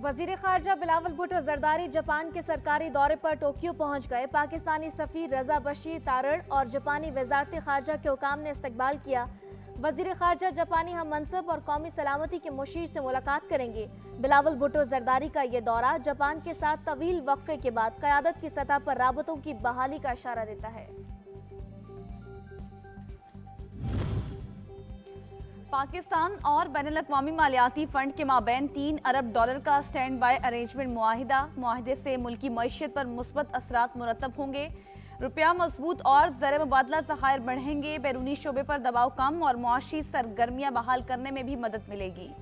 वजीर खारजा बिलावल भुट्टो जरदारी जापान के सरकारी दौरे पर टोक्यो पहुंच गए। पाकिस्तानी सफीर रजा बशीर तारड़ और जापानी वजारत खारजा के हुकाम ने इस्तकबाल किया। वजीर खारजा जापानी हम मनसब और कौमी सलामती के मुशीर से मुलाकात करेंगे। बिलावल भुट्टो जरदारी का ये दौरा जापान के साथ तवील वक्फे के बाद क़यादत की सतह पर राबतों की बहाली का इशारा देता है। पाकिस्तान और बैनुल-अक़वामी मालियाती फंड के माबैन $3 अरब का स्टैंड बाय अरेंजमेंट मुआहिदे से मुल्की मईशत पर मुस्बत असरात मुरतब होंगे। रुपया मजबूत और ज़र मुबादला ज़खायर बढ़ेंगे। बैरूनी शोबे पर दबाव कम और मुआशी सरगर्मियाँ बहाल करने में भी मदद मिलेगी।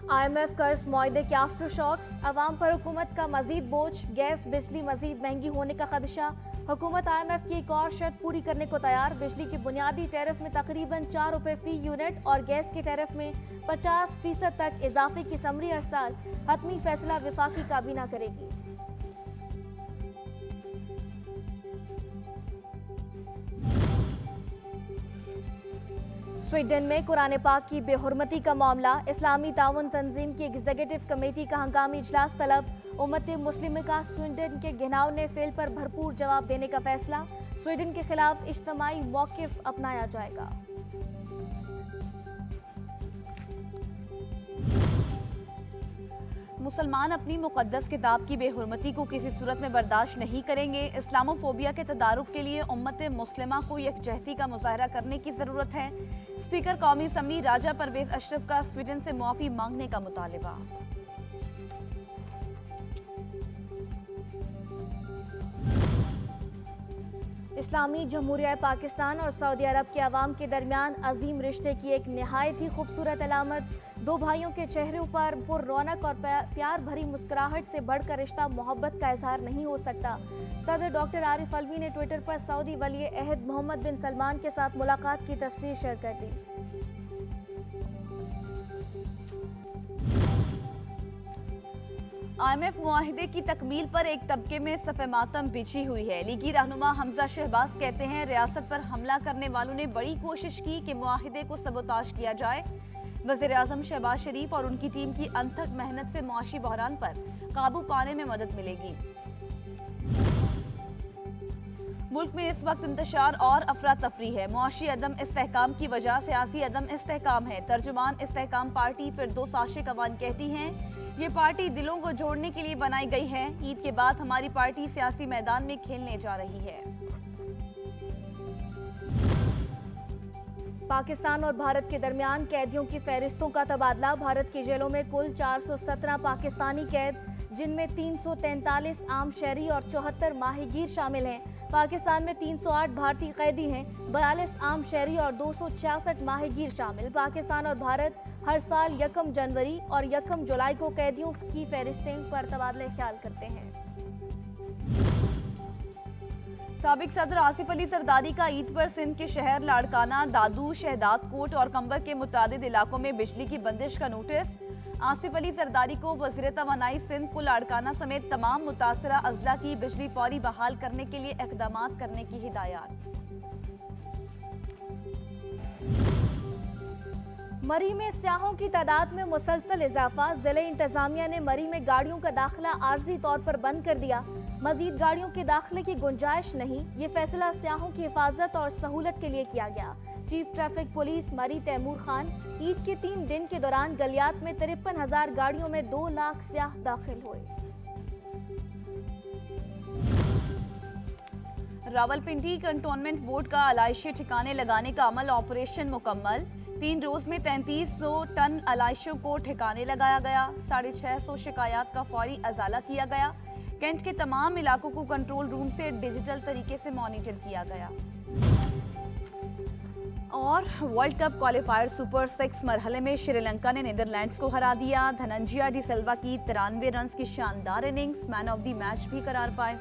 IMF कर्ज मुआहदे के आफ्टर शॉक्स, अवाम पर हुकूमत का मजीद बोझ, गैस बिजली मजीद महंगी होने का खदशा। हुकूमत IMF की एक और शर्त पूरी करने को तैयार। बिजली की बुनियादी टैरिफ में तकरीबन ₹4 फी यूनिट और गैस के टैरिफ में 50% तक इजाफे की समरी अरसाल। हतमी फैसला विफाकी काबीना करेगी। स्वीडन में कुरान पाक की बेहुरमती का मामला, इस्लामी ताउन तंजीम की एग्जीक्यूटिव कमेटी का हंगामी इजलास तलब। उम्मत मुस्लिम का स्वीडन के घिनौने फेल पर भरपूर जवाब देने का फैसला। स्वीडन के खिलाफ इज्तिमाई मौकिफ अपनाया जाएगा। मुसलमान अपनी मुक़द्दस किताब की बेहुरमती को किसी सूरत में बर्दाश्त नहीं करेंगे। इस्लामोफोबिया के तदारुक के लिए उम्मत मुस्लिमा को यकजहती का मुजाहरा करने की ज़रूरत है। स्पीकर कौमी असम्बली राजा परवेज अशरफ का स्वीडन से मुआफ़ी मांगने का मुतालिबा। इस्लामी जमहूरिया पाकिस्तान और सऊदी अरब के अवाम के दरमियान अजीम रिश्ते की एक नहायत ही खूबसूरत अलामत। दो भाइयों के चेहरों पर पुर-रौनक और प्यार भरी मुस्कुराहट से बढ़कर रिश्ता मोहब्बत का इजहार नहीं हो सकता। सदर डॉक्टर आरिफ अलवी ने ट्विटर पर सऊदी वली अहद मोहम्मद बिन सलमान के साथ मुलाकात की तस्वीर शेयर कर दी। IMF मुआहिदे की तकमील पर एक तबके में सफ़े मातम बिछी हुई है। लीगी रहनुमा हमजा शहबाज कहते हैं, रियासत पर हमला करने वालों ने बड़ी कोशिश की कि मुआहिदे को सबोताश किया जाए। वज़ीर आज़म शहबाज शरीफ और उनकी टीम की अनथक मेहनत से मुआशी बहरान पर काबू पाने में मदद मिलेगी। मुल्क में इस वक्त इंतशार और अफरा तफरी है। मुआशी अदम इस्तेहकाम की वजह सियासी अदम इस्तेहकाम है। तर्जुमान इस्तेहकाम पार्टी फिरदौस आशिक अवान कहती हैं, ये पार्टी दिलों को जोड़ने के लिए बनाई गई है। ईद के बाद हमारी पार्टी सियासी मैदान में खेलने जा रही है। पाकिस्तान और भारत के दरमियान कैदियों की फहरिस्तों का तबादला। भारत की जेलों में कुल 417 पाकिस्तानी कैद, जिनमें 343 आम शहरी और 74 माहीगीर शामिल हैं। पाकिस्तान में 308 भारतीय कैदी हैं, 42 आम शहरी और 266 माहीगीर शामिल। पाकिस्तान और भारत हर साल 1 जनवरी और 1 जुलाई को कैदियों की फहरिस्तें पर तबादले ख्याल करते हैं। साबिक सदर आसिफ अली जरदारी का ईद पर सिंध के शहर लाड़काना, दादू, शहदाद कोट और कंबर के मुतादिद इलाकों में बिजली की बंदिश का नोटिस। आसिफ अली जरदारी को वज़ीर तवानाई सिंध को लाड़काना समेत तमाम मुतासरा अजला की बिजली फौरी बहाल करने के लिए इक़दामात करने की हिदायत। मरी में स्याहों की तादाद में मुसलसल इजाफा। जिले इंतजामिया ने मरी में गाड़ियों का दाखिला आर्जी तौर पर बंद कर दिया। मजीद गाड़ियों के दाखिले की गुंजाइश नहीं। ये फैसला स्याहों की हिफाजत और सहूलत के लिए किया गया। चीफ ट्रैफिक पुलिस मरी तैमूर खान, ईद के 3 दिन के दौरान गलियात में 53,000 गाड़ियों में 2 लाख स्याह दाखिल हुए। रावलपिंडी कंटोनमेंट बोर्ड का अलाइशे ठिकाने लगाने का अमल ऑपरेशन मुकम्मल। 3 रोज में 3300 टन अलाइशों को ठिकाने लगाया गया। 650 शिकायत का फौरी अजाला किया गया। कैंट के तमाम इलाकों को कंट्रोल रूम से डिजिटल तरीके से मॉनिटर किया गया। और वर्ल्ड कप क्वालिफायर सुपर 6 मरहले में श्रीलंका ने नीदरलैंड्स को हरा दिया। धनंजय डी सिल्वा की 93 रन की शानदार innings man of the match भी करार पाए।